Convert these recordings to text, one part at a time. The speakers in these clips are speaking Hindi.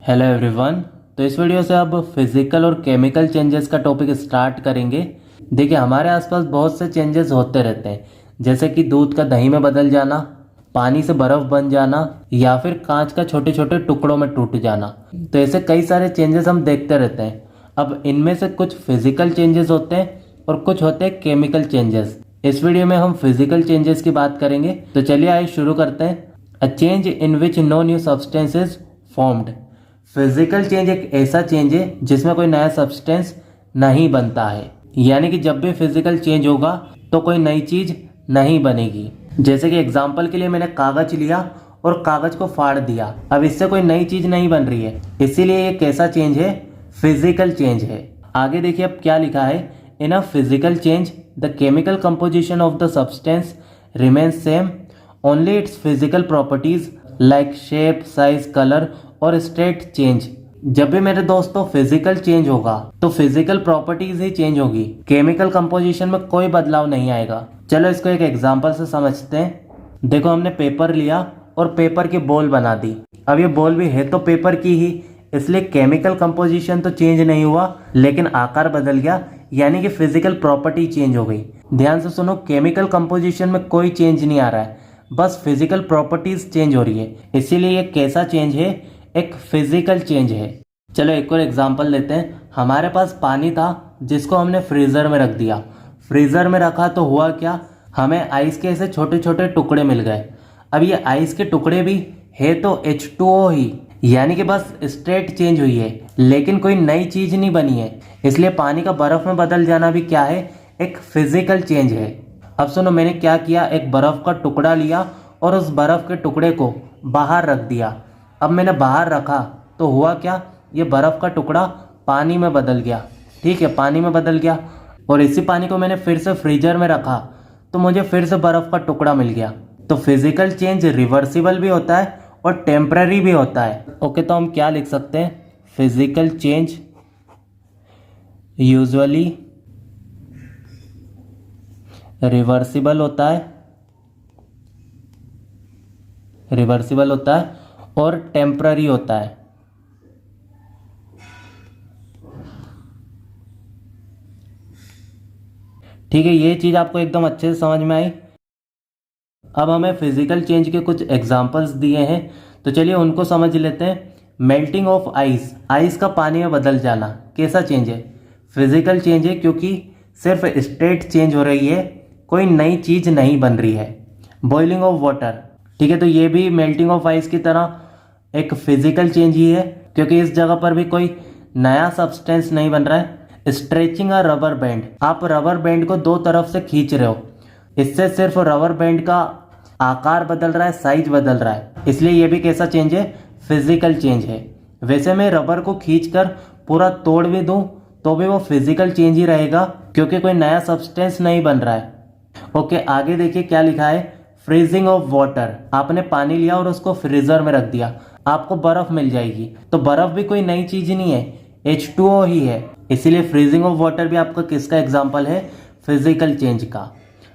Hello everyone. तो इस वीडियो से अब फिजिकल और केमिकल चेंजेस का टॉपिक स्टार्ट करेंगे। देखिए, हमारे आसपास बहुत से चेंजेस होते रहते हैं, जैसे कि दूध का दही में बदल जाना, पानी से बर्फ बन जाना, या फिर कांच का छोटे छोटे टुकड़ों में टूट जाना। तो ऐसे कई सारे चेंजेस हम देखते रहते हैं। अब इनमें से कुछ फिजिकल चेंजेस होते हैं और कुछ होते हैं केमिकल चेंजेस। इस वीडियो में हम फिजिकल चेंजेस की बात करेंगे। तो चलिए आइए शुरू करते हैं। A change in which no new substance is formed. Physical change एक ऐसा चेंज है जिसमें कोई नया सब्सटेंस नहीं बनता है, यानी कि जब भी फिजिकल चेंज होगा तो कोई नई चीज नहीं बनेगी। जैसे कि एग्जांपल के लिए मैंने कागज लिया और कागज को फाड़ दिया, अब इससे कोई नई चीज नहीं बन रही है, इसीलिए ये कैसा चेंज है? फिजिकल चेंज है। आगे देखिए अब क्या लिखा है। In a physical change the chemical composition of the substance remains same, only its physical properties like shape, size, colour और स्टेट चेंज। जब भी मेरे दोस्तों फिजिकल चेंज होगा तो फिजिकल प्रॉपर्टीज ही चेंज होगी, केमिकल कंपोजिशन में कोई बदलाव नहीं आएगा। चलो इसको एक एग्जांपल से समझते हैं। देखो, हमने पेपर लिया और पेपर की बॉल बना दी। अब ये बॉल भी है तो पेपर की ही, इसलिए केमिकल कंपोजिशन तो चेंज नहीं हुआ, लेकिन आकार बदल गया, यानी कि फिजिकल प्रॉपर्टी चेंज हो गई। ध्यान से सुनो, केमिकल कंपोजिशन में कोई चेंज नहीं आ रहा है, बस फिजिकल प्रॉपर्टीज चेंज हो रही है। इसीलिए ये कैसा चेंज है? एक फिजिकल चेंज है। चलो एक और एग्जांपल लेते हैं। हमारे पास पानी था जिसको हमने फ्रीजर में रख दिया। फ्रीजर में रखा तो हुआ क्या? हमें आइस के ऐसे छोटे छोटे टुकड़े मिल गए। अब ये आइस के टुकड़े भी है तो H2O ही, यानी कि बस स्टेट चेंज हुई है, लेकिन कोई नई चीज नहीं बनी है। इसलिए पानी का बर्फ में बदल जाना भी क्या है? एक फिजिकल चेंज है। अब सुनो, मैंने क्या किया, एक बर्फ का टुकड़ा लिया और उस बर्फ के टुकड़े को बाहर रख दिया। अब मैंने बाहर रखा तो हुआ क्या? ये बर्फ का टुकड़ा पानी में बदल गया। ठीक है, पानी में बदल गया, और इसी पानी को मैंने फिर से फ्रीजर में रखा तो मुझे फिर से बर्फ का टुकड़ा मिल गया। तो फिजिकल चेंज रिवर्सिबल भी होता है और टेम्पररी भी होता है। ओके, तो हम क्या लिख सकते हैं? फिजिकल चेंज यूजुअली रिवर्सिबल होता है और टेम्पररी होता है। ठीक है, ये चीज आपको एकदम अच्छे से समझ में आई। अब हमें फिजिकल चेंज के कुछ एग्जांपल्स दिए हैं, तो चलिए उनको समझ लेते हैं। मेल्टिंग ऑफ आइस, आइस का पानी में बदल जाना कैसा चेंज है? फिजिकल चेंज है, क्योंकि सिर्फ स्टेट चेंज हो रही है, कोई नई चीज नहीं बन रही है। बॉइलिंग ऑफ वाटर, ठीक है, तो ये भी मेल्टिंग ऑफ आइस की तरह एक फिजिकल चेंज ही है, क्योंकि इस जगह पर भी कोई नया सब्सटेंस नहीं बन रहा है। स्ट्रेचिंग अ रबर बैंड, आप रबर बैंड को दो तरफ से खींच रहे हो, इससे सिर्फ रबर बैंड का आकार बदल रहा है, साइज बदल रहा है, इसलिए ये भी कैसा चेंज है? फिजिकल चेंज है। वैसे मैं रबर को खींचकर पूरा तोड़ भी दूं तो भी वो फिजिकल चेंज ही रहेगा, क्योंकि कोई नया सब्सटेंस नहीं बन रहा है। ओके, आगे देखिए क्या लिखा है। फ्रीजिंग ऑफ वाटर, आपने पानी लिया और उसको फ्रीजर में रख दिया, आपको बर्फ मिल जाएगी, तो बर्फ भी कोई नई चीज नहीं है, H2O ही है। इसीलिए फ्रीजिंग ऑफ वाटर भी आपका किसका एग्जांपल है? फिजिकल चेंज का।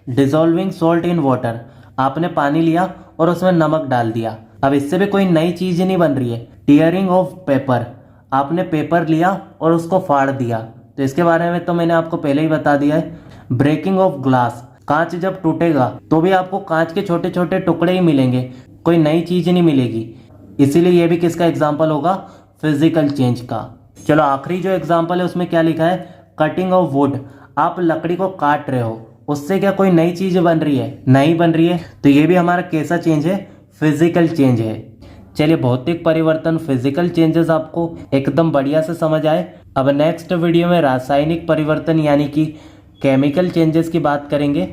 डिसॉल्विंग सॉल्ट इन वाटर, आपने पानी लिया और उसमें नमक डाल दिया, अब इससे भी कोई नई चीज नहीं बन रही है। टीयरिंग ऑफ पेपर, आपने पेपर लिया और उसको फाड़ दिया, तो इसके बारे में तो मैंने आपको पहले ही बता दिया है। ब्रेकिंग ऑफ ग्लास, कांच जब टूटेगा तो भी आपको कांच के छोटे छोटे टुकड़े ही मिलेंगे, कोई नई चीज नहीं मिलेगी, इसीलिए ये भी किसका एग्जाम्पल होगा? फिजिकल चेंज का। चलो आखिरी जो एग्जाम्पल है उसमें क्या लिखा है। कटिंग ऑफ वुड, आप लकड़ी को काट रहे हो, उससे क्या कोई नई चीज बन रही है? नहीं बन रही है, तो ये भी हमारा कैसा चेंज है? फिजिकल चेंज है। चलिए, भौतिक परिवर्तन, फिजिकल चेंजेस आपको एकदम बढ़िया से समझ आए। अब नेक्स्ट वीडियो में रासायनिक परिवर्तन यानी कि केमिकल चेंजेस की बात करेंगे।